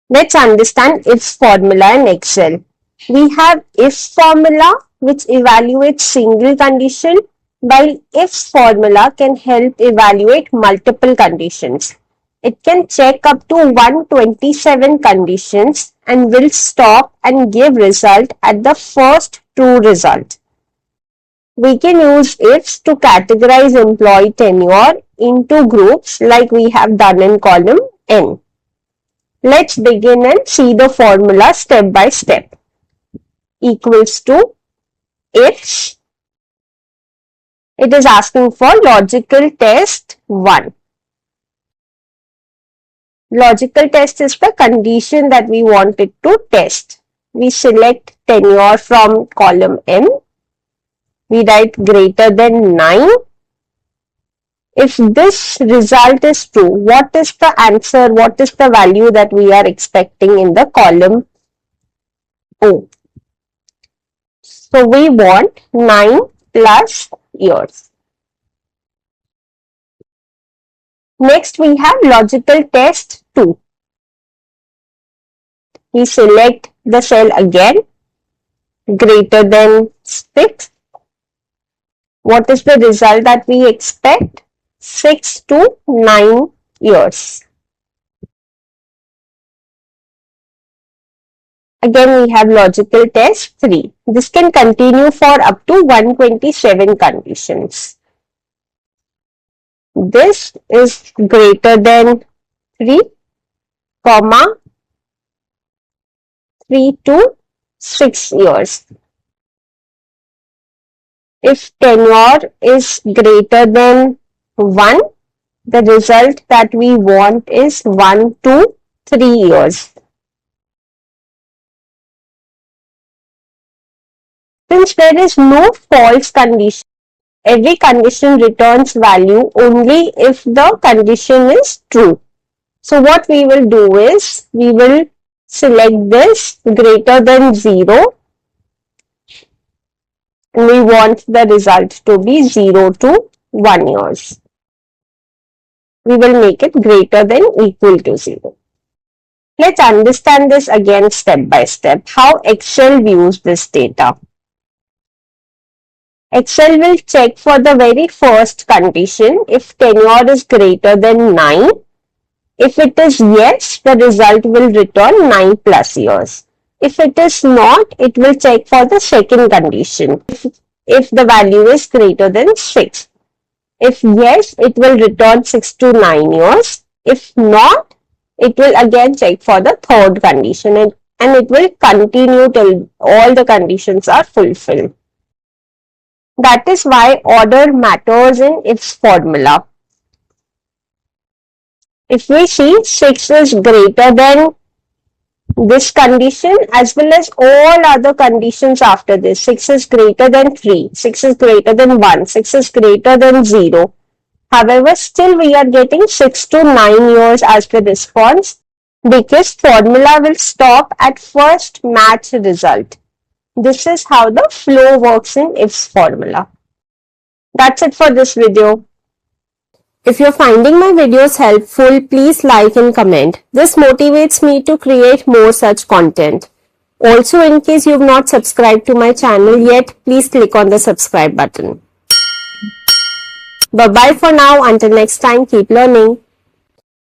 Let's understand if formula in Excel. We have if formula which evaluates single condition, while if formula can help evaluate multiple conditions. It can check up to 127 conditions and will stop and give result at the first true result. We can use ifs to categorize employee tenure into groups like we have done in column N. Let's begin and see the formula step by step. Equals to ifs. It is asking for logical test 1. Logical test is the condition that we want it to test. We select tenure from column M. We write greater than 9. If this result is true, what is the answer? What is the value that we are expecting in the column O? So we want 9 plus years. Next we have logical test 2. We select the cell again, greater than 6. What is the result that we expect? 6 to 9 years. Again we have logical test 3. This can continue for up to 127 conditions. This is greater than 3, 3 to 6 years. If tenure is greater than 1, the result that we want is 1 to 3 years. Since there is no false condition, every condition returns value only if the condition is true. So what we will do is, we will select this greater than 0. We want the result to be 0 to 1 years. We will make it greater than equal to 0. Let's understand this again step by step, how Excel views this data. Excel will check for the very first condition if tenure is greater than 9. If it is yes, the result will return 9 plus years. If it is not, it will check for the second condition, if the value is greater than 6. If yes, it will return 6 to 9 years. If not, it will again check for the third condition and it will continue till all the conditions are fulfilled. That is why order matters in its formula. If we see 6 is greater than this condition as well as all other conditions after this. 6 is greater than 3, 6 is greater than 1, 6 is greater than 0. However, still we are getting 6 to 9 years as the response because formula will stop at first match result. This is how the flow works in ifs formula. That's it for this video. If you're finding my videos helpful, please like and comment. This motivates me to create more such content. Also, in case you've not subscribed to my channel yet, please click on the subscribe button. Bye-bye for now. Until next time, keep learning.